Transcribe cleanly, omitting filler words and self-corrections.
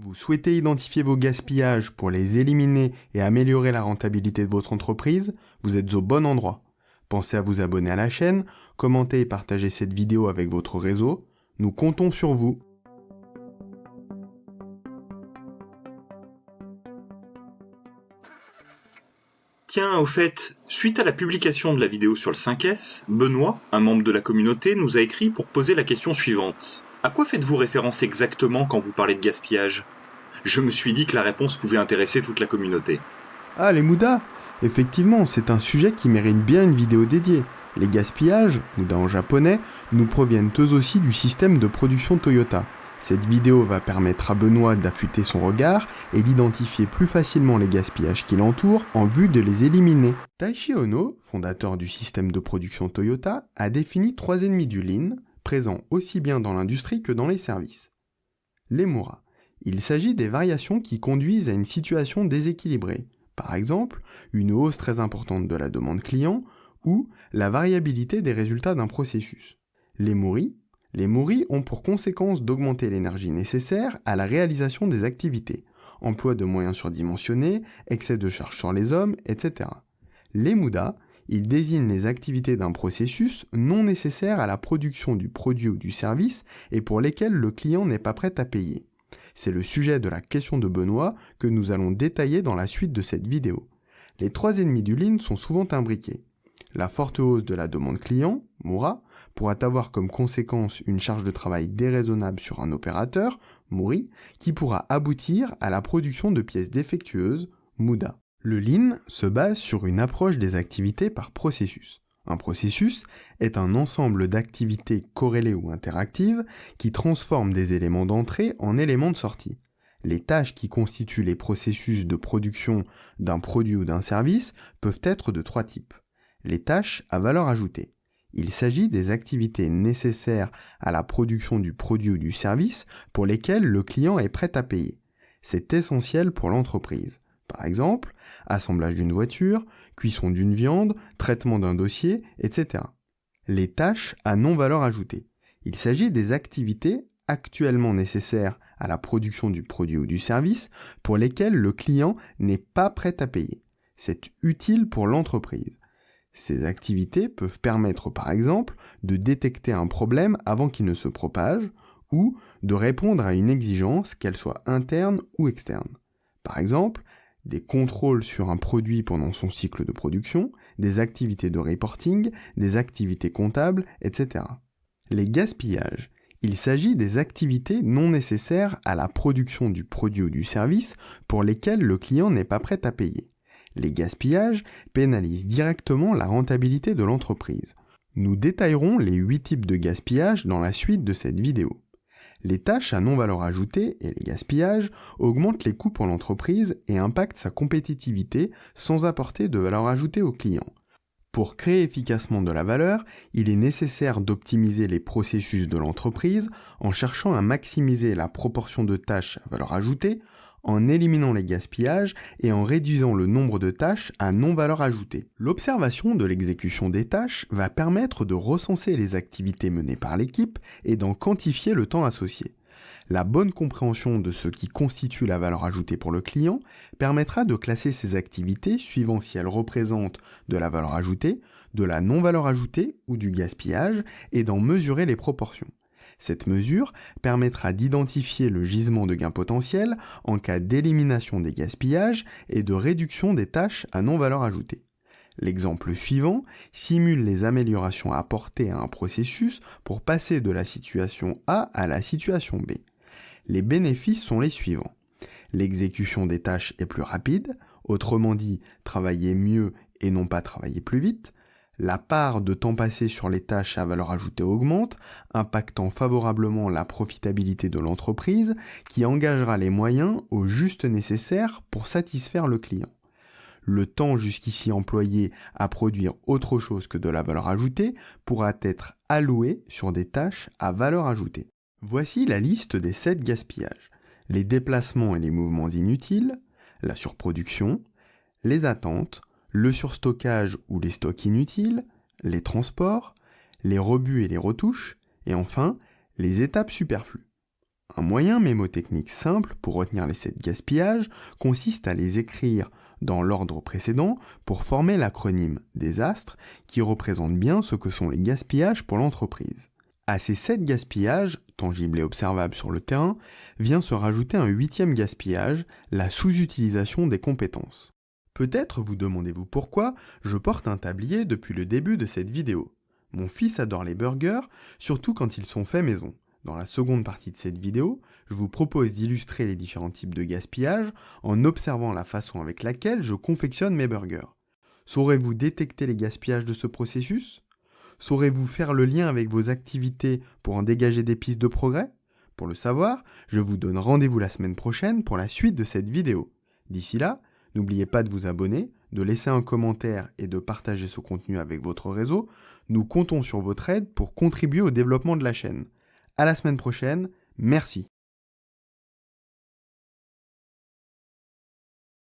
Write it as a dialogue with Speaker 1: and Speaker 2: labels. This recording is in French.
Speaker 1: Vous souhaitez identifier vos gaspillages pour les éliminer et améliorer la rentabilité de votre entreprise? Vous êtes au bon endroit. Pensez à vous abonner à la chaîne, commenter et partager cette vidéo avec votre réseau. Nous comptons sur vous.
Speaker 2: Tiens, au fait, suite à la publication de la vidéo sur le 5S, Benoît, un membre de la communauté, nous a écrit pour poser la question suivante. À quoi faites-vous référence exactement quand vous parlez de gaspillage? Je me suis dit que la réponse pouvait intéresser toute la communauté.
Speaker 1: Ah, les Muda! Effectivement, c'est un sujet qui mérite bien une vidéo dédiée. Les gaspillages, Muda en japonais, nous proviennent eux aussi du système de production Toyota. Cette vidéo va permettre à Benoît d'affûter son regard et d'identifier plus facilement les gaspillages qui l'entourent en vue de les éliminer. Taishi Ohno, fondateur du système de production Toyota, a défini 3 ennemis du Lean, présents aussi bien dans l'industrie que dans les services. Les Mura. Il s'agit des variations qui conduisent à une situation déséquilibrée. Par exemple, une hausse très importante de la demande client ou la variabilité des résultats d'un processus. Les Muri. Les Muri ont pour conséquence d'augmenter l'énergie nécessaire à la réalisation des activités, emploi de moyens surdimensionnés, excès de charges sur les hommes, etc. Les Muda, ils désignent les activités d'un processus non nécessaires à la production du produit ou du service et pour lesquels le client n'est pas prêt à payer. C'est le sujet de la question de Benoît que nous allons détailler dans la suite de cette vidéo. Les 3 ennemis du Lean sont souvent imbriqués. La forte hausse de la demande client, Mura, pourra avoir comme conséquence une charge de travail déraisonnable sur un opérateur, Muri, qui pourra aboutir à la production de pièces défectueuses, Muda. Le Lean se base sur une approche des activités par processus. Un processus est un ensemble d'activités corrélées ou interactives qui transforment des éléments d'entrée en éléments de sortie. Les tâches qui constituent les processus de production d'un produit ou d'un service peuvent être de 3 types. Les tâches à valeur ajoutée. Il s'agit des activités nécessaires à la production du produit ou du service pour lesquelles le client est prêt à payer. C'est essentiel pour l'entreprise. Par exemple, assemblage d'une voiture, cuisson d'une viande, traitement d'un dossier, etc. Les tâches à non-valeur ajoutée. Il s'agit des activités actuellement nécessaires à la production du produit ou du service pour lesquelles le client n'est pas prêt à payer. C'est utile pour l'entreprise. Ces activités peuvent permettre par exemple de détecter un problème avant qu'il ne se propage ou de répondre à une exigence, qu'elle soit interne ou externe. Par exemple, des contrôles sur un produit pendant son cycle de production, des activités de reporting, des activités comptables, etc. Les gaspillages. Il s'agit des activités non nécessaires à la production du produit ou du service pour lesquelles le client n'est pas prêt à payer. Les gaspillages pénalisent directement la rentabilité de l'entreprise. Nous détaillerons les 8 types de gaspillage dans la suite de cette vidéo. Les tâches à non-valeur ajoutée et les gaspillages augmentent les coûts pour l'entreprise et impactent sa compétitivité sans apporter de valeur ajoutée au client. Pour créer efficacement de la valeur, il est nécessaire d'optimiser les processus de l'entreprise en cherchant à maximiser la proportion de tâches à valeur ajoutée, en éliminant les gaspillages et en réduisant le nombre de tâches à non-valeur ajoutée. L'observation de l'exécution des tâches va permettre de recenser les activités menées par l'équipe et d'en quantifier le temps associé. La bonne compréhension de ce qui constitue la valeur ajoutée pour le client permettra de classer ces activités suivant si elles représentent de la valeur ajoutée, de la non-valeur ajoutée ou du gaspillage et d'en mesurer les proportions. Cette mesure permettra d'identifier le gisement de gain potentiel en cas d'élimination des gaspillages et de réduction des tâches à non-valeur ajoutée. L'exemple suivant simule les améliorations apportées à un processus pour passer de la situation A à la situation B. Les bénéfices sont les suivants. L'exécution des tâches est plus rapide, autrement dit, travailler mieux et non pas travailler plus vite. La part de temps passé sur les tâches à valeur ajoutée augmente, impactant favorablement la profitabilité de l'entreprise qui engagera les moyens au juste nécessaire pour satisfaire le client. Le temps jusqu'ici employé à produire autre chose que de la valeur ajoutée pourra être alloué sur des tâches à valeur ajoutée. Voici la liste des 7 gaspillages. Les déplacements et les mouvements inutiles, la surproduction, les attentes, le surstockage ou les stocks inutiles, les transports, les rebuts et les retouches, et enfin, les étapes superflues. Un moyen mémotechnique simple pour retenir les 7 gaspillages consiste à les écrire dans l'ordre précédent pour former l'acronyme désastre qui représente bien ce que sont les gaspillages pour l'entreprise. À ces 7 gaspillages, tangibles et observables sur le terrain, vient se rajouter un 8e gaspillage, la sous-utilisation des compétences. Peut-être vous demandez-vous pourquoi je porte un tablier depuis le début de cette vidéo. Mon fils adore les burgers, surtout quand ils sont faits maison. Dans la seconde partie de cette vidéo, je vous propose d'illustrer les différents types de gaspillage en observant la façon avec laquelle je confectionne mes burgers. Saurez-vous détecter les gaspillages de ce processus ? Saurez-vous faire le lien avec vos activités pour en dégager des pistes de progrès ? Pour le savoir, je vous donne rendez-vous la semaine prochaine pour la suite de cette vidéo. D'ici là, n'oubliez pas de vous abonner, de laisser un commentaire et de partager ce contenu avec votre réseau. Nous comptons sur votre aide pour contribuer au développement de la chaîne. À la semaine prochaine, merci.